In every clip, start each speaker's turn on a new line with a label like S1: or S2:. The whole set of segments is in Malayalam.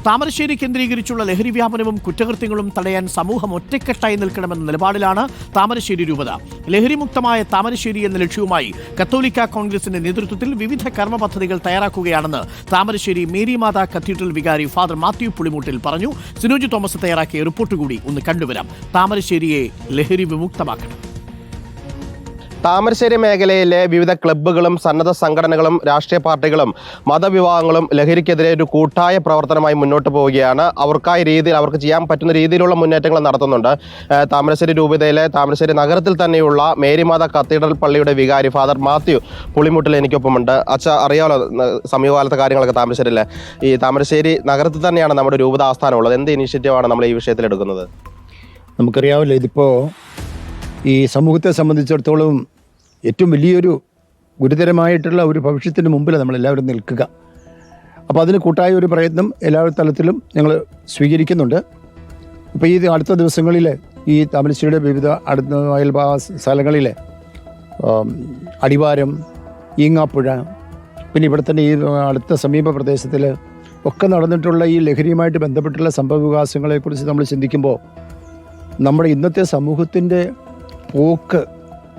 S1: താമരശ്ശേരി കേന്ദ്രീകരിച്ചുള്ള ലഹരി വ്യാപനവും കുറ്റകൃത്യങ്ങളും തടയാൻ സമൂഹം ഒറ്റക്കെട്ടായി നിൽക്കണമെന്ന നിലപാടിലാണ് താമരശ്ശേരി രൂപത. ലഹരിമുക്തമായ താമരശ്ശേരി എന്ന ലക്ഷ്യവുമായി കത്തോലിക്ക കോൺഗ്രസിന്റെ നേതൃത്വത്തിൽ വിവിധ കർമ്മ പദ്ധതികൾ തയ്യാറാക്കുകയാണെന്ന് താമരശ്ശേരി മേരിമാതാ കത്തീഡ്രൽ വികാരി ഫാദർ മാത്യു പുളിമൂട്ടിൽ പറഞ്ഞു. സിനോജ് തോമസ് തയ്യാറാക്കിയ റിപ്പോർട്ട് കൂടി ഒന്ന് കണ്ടുവരാം. താമരശ്ശേരിയെ ലഹരി വിമുക്തമാക്കണം.
S2: താമരശ്ശേരി മേഖലയിലെ വിവിധ ക്ലബ്ബുകളും സന്നദ്ധ സംഘടനകളും രാഷ്ട്രീയ പാർട്ടികളും മതവിഭാഗങ്ങളും ലഹരിക്കെതിരെ ഒരു കൂട്ടായ പ്രവർത്തനമായി മുന്നോട്ട് പോവുകയാണ്. അവർക്ക് ചെയ്യാൻ പറ്റുന്ന രീതിയിലുള്ള മുന്നേറ്റങ്ങൾ നടത്തുന്നുണ്ട്. താമരശ്ശേരി രൂപതയിലെ താമരശ്ശേരി നഗരത്തിൽ തന്നെയുള്ള മേരിമാതാ കത്തീഡ്രൽ പള്ളിയുടെ വികാരി ഫാദർ മാത്യു പുളിമുട്ടിൽ എനിക്കൊപ്പമുണ്ട്. അറിയാമല്ലോ സമീപകാലത്തെ കാര്യങ്ങളൊക്കെ താമരശ്ശേരിയിലെ ഈ താമരശ്ശേരി നഗരത്തിൽ തന്നെയാണ് നമ്മുടെ രൂപത ആസ്ഥാനമുള്ളത്. എന്ത് ഇനീഷ്യേറ്റീവാണ് നമ്മൾ ഈ വിഷയത്തിൽ എടുക്കുന്നത്?
S3: നമുക്കറിയാമല്ലോ, ഇതിപ്പോൾ ഈ സമൂഹത്തെ സംബന്ധിച്ചിടത്തോളം ഏറ്റവും വലിയൊരു ഗുരുതരമായിട്ടുള്ള ഒരു ഭവിഷ്യത്തിന് മുമ്പിൽ നമ്മളെല്ലാവരും നിൽക്കുക. അപ്പോൾ അതിന് കൂട്ടായ ഒരു പ്രയത്നം എല്ലാ തലത്തിലും ഞങ്ങൾ സ്വീകരിക്കുന്നുണ്ട്. ഇപ്പോൾ ഈ അടുത്ത ദിവസങ്ങളിൽ ഈ താമരശ്ശേരിയുടെ വിവിധ അടുത്ത അയൽവാസ സ്ഥലങ്ങളിലെ അടിവാരം, ഈങ്ങാപ്പുഴ, പിന്നെ ഇവിടെ തന്നെ ഈ അടുത്ത സമീപ പ്രദേശത്തിൽ ഒക്കെ നടന്നിട്ടുള്ള ഈ ലഹരിയുമായിട്ട് ബന്ധപ്പെട്ടുള്ള സംഭവവികാസങ്ങളെക്കുറിച്ച് നമ്മൾ ചിന്തിക്കുമ്പോൾ നമ്മുടെ ഇന്നത്തെ സമൂഹത്തിൻ്റെ പോക്ക്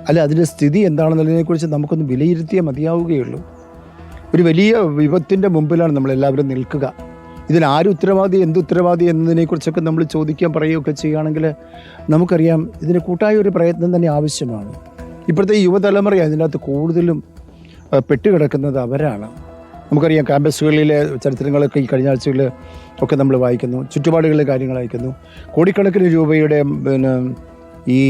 S3: അല്ല അതിൻ്റെ സ്ഥിതി എന്താണെന്നുള്ളതിനെക്കുറിച്ച് നമുക്കൊന്ന് വിലയിരുത്തിയേ മതിയാവുകയുള്ളൂ. ഒരു വലിയ വിപത്തിൻ്റെ മുമ്പിലാണ് നമ്മളെല്ലാവരും നിൽക്കുക. ഇതിനാരും ഉത്തരവാദി, എന്ത് ഉത്തരവാദി എന്നതിനെക്കുറിച്ചൊക്കെ നമ്മൾ ചോദിക്കാൻ പറയുകയൊക്കെ ചെയ്യുകയാണെങ്കിൽ നമുക്കറിയാം ഇതിന് കൂട്ടായ ഒരു പ്രയത്നം തന്നെ ആവശ്യമാണ്. ഇപ്പോഴത്തെ യുവതലമുറ അതിനകത്ത് കൂടുതലും പെട്ടുകിടക്കുന്നത് അവരാണ്. നമുക്കറിയാം ക്യാമ്പസുകളിലെ ചരിത്രങ്ങളൊക്കെ ഈ കഴിഞ്ഞ ആഴ്ചകളിൽ ഒക്കെ നമ്മൾ വായിക്കുന്നു, ചുറ്റുപാടുകളിലെ കാര്യങ്ങൾ വായിക്കുന്നു. കോടിക്കണക്കിന് രൂപയുടെ ഈ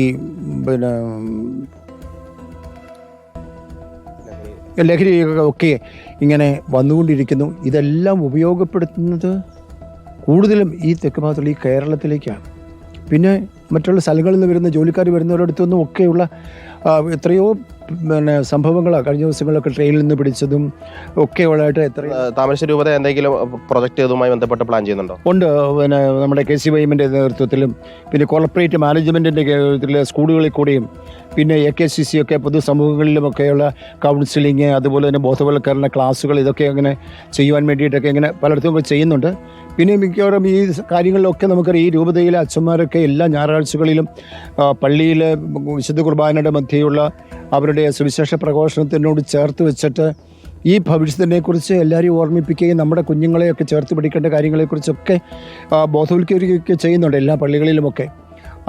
S3: ലഹരി ഒക്കെ ഇങ്ങനെ വന്നുകൊണ്ടിരിക്കുന്നു. ഇതെല്ലാം ഉപയോഗപ്പെടുത്തുന്നത് കൂടുതലും ഈ തെക്ക് ഭാഗത്തുള്ള ഈ കേരളത്തിലേക്കാണ്. പിന്നെ മറ്റുള്ള സ്ഥലങ്ങളിൽ നിന്ന് വരുന്ന ജോലിക്കാർ വരുന്നവരടുത്തൊന്നും ഒക്കെയുള്ള എത്രയോ സംഭവങ്ങളാണ് കഴിഞ്ഞ ദിവസങ്ങളൊക്കെ ട്രെയിനിൽ നിന്ന് പിടിച്ചതും ഒക്കെ ഉള്ളതായിട്ട്.
S2: താമരശ്ശേരി രൂപത എന്തെങ്കിലും പ്രൊജക്റ്റ് ഇതുമായി ബന്ധപ്പെട്ട് പ്ലാൻ ചെയ്യുന്നുണ്ടോ? ഉണ്ട്.
S3: പിന്നെ നമ്മുടെ KCYM-ന്റെ നേതൃത്വത്തിലും പിന്നെ കോർപ്പറേറ്റ് മാനേജ്മെൻറ്റിൻ്റെ നേതൃത്വത്തിൽ സ്കൂളുകളിൽ കൂടെയും പിന്നെ AKCC ഒക്കെ പൊതുസമൂഹങ്ങളിലുമൊക്കെയുള്ള കൗൺസിലിങ്, അതുപോലെ തന്നെ ബോധവൽക്കരണ ക്ലാസ്സുകൾ, ഇതൊക്കെ അങ്ങനെ ചെയ്യുവാൻ വേണ്ടിയിട്ടൊക്കെ ഇങ്ങനെ പലയിടത്തും ചെയ്യുന്നുണ്ട്. പിന്നെ മിക്കവാറും ഈ കാര്യങ്ങളിലൊക്കെ നമുക്കറിയാം ഈ രൂപതയിലെ അച്ഛന്മാരൊക്കെ എല്ലാ ഞായറാഴ്ചകളിലും പള്ളിയിൽ വിശുദ്ധ കുർബാനയുടെ മധ്യയുള്ള അവരുടെ സുവിശേഷ പ്രഘോഷണത്തിനോട് ചേർത്ത് വെച്ചിട്ട് ഈ ഭവിഷ്യത്തിനെക്കുറിച്ച് എല്ലാവരെയും ഓർമ്മിപ്പിക്കുകയും നമ്മുടെ കുഞ്ഞുങ്ങളെയൊക്കെ ചേർത്ത് പിടിക്കേണ്ട കാര്യങ്ങളെക്കുറിച്ചൊക്കെ ബോധവൽക്കരിക്കുകയൊക്കെ ചെയ്യുന്നുണ്ട് എല്ലാ പള്ളികളിലുമൊക്കെ.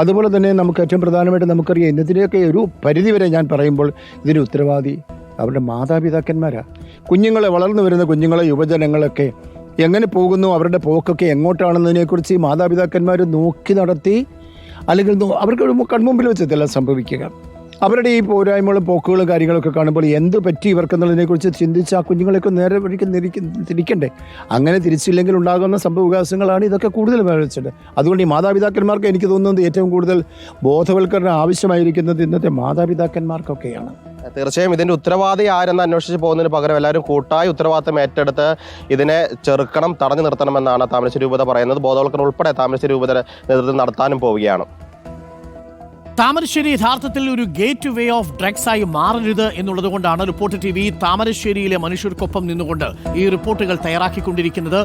S3: അതുപോലെ തന്നെ നമുക്ക് ഏറ്റവും പ്രധാനമായിട്ട് നമുക്കറിയാം ഇന്നതിനെയൊക്കെ ഒരു പരിധിവരെ ഞാൻ പറയുമ്പോൾ ഇതിന് ഉത്തരവാദി അവരുടെ മാതാപിതാക്കന്മാരാണ്. കുഞ്ഞുങ്ങളെ, വളർന്നു വരുന്ന കുഞ്ഞുങ്ങളെ, യുവജനങ്ങളൊക്കെ എങ്ങനെ പോകുന്നു, അവരുടെ പോക്കൊക്കെ എങ്ങോട്ടാണെന്നതിനെക്കുറിച്ച് ഈ മാതാപിതാക്കന്മാർ നോക്കി നടത്തി, അല്ലെങ്കിൽ അവർക്ക് കൺമുമ്പിൽ വെച്ചതെല്ലാം സംഭവിക്കുക. അവരുടെ ഈ പോരായ്മകളും പോക്കുകളും കാര്യങ്ങളൊക്കെ കാണുമ്പോൾ എന്ത് പറ്റി ഇവർക്കെന്നുള്ളതിനെക്കുറിച്ച് ചിന്തിച്ച് ആ കുഞ്ഞുങ്ങളെയൊക്കെ നേരെ വഴിക്ക് തിരിക്കണ്ടേ. അങ്ങനെ തിരിച്ചില്ലെങ്കിൽ ഉണ്ടാകുന്ന സംഭവവികാസങ്ങളാണ് ഇതൊക്കെ കൂടുതൽ ബാധിച്ചത്. അതുകൊണ്ട് ഈ മാതാപിതാക്കന്മാർക്ക് എനിക്ക് തോന്നുന്നത് ഏറ്റവും കൂടുതൽ ബോധവൽക്കരണം ആവശ്യമായിരിക്കുന്നത് ഇന്നത്തെ മാതാപിതാക്കന്മാർക്കൊക്കെയാണ്.
S2: തീർച്ചയായും ഇതിൻ്റെ ഉത്തരവാദി ആരെന്ന് അന്വേഷിച്ച് പോകുന്നതിന് പകരം എല്ലാവരും കൂട്ടായ ഉത്തരവാദിത്തം ഏറ്റെടുത്ത് ഇതിനെ ചെറുക്കണം, തടഞ്ഞു നിർത്തണമെന്നാണ് താമരശ്ശേരി രൂപത പറയുന്നത്. ബോധവൽക്കരണം ഉൾപ്പെടെ താമരശ്ശേരി രൂപത നേതൃത്വം നടത്താനും പോവുകയാണ്.
S1: താമരശ്ശേരി യഥാർത്ഥത്തിൽ ഒരു ഗേറ്റ് വേ ഓഫ് ഡ്രഗ്സ് ആയി മാറരുത് എന്നുള്ളതുകൊണ്ടാണ് റിപ്പോർട്ടർ TV താമരശ്ശേരിയിലെ മനുഷ്യർക്കൊപ്പം നിന്നുകൊണ്ട് ഈ റിപ്പോർട്ടുകൾ തയ്യാറാക്കിക്കൊണ്ടിരിക്കുന്നത്.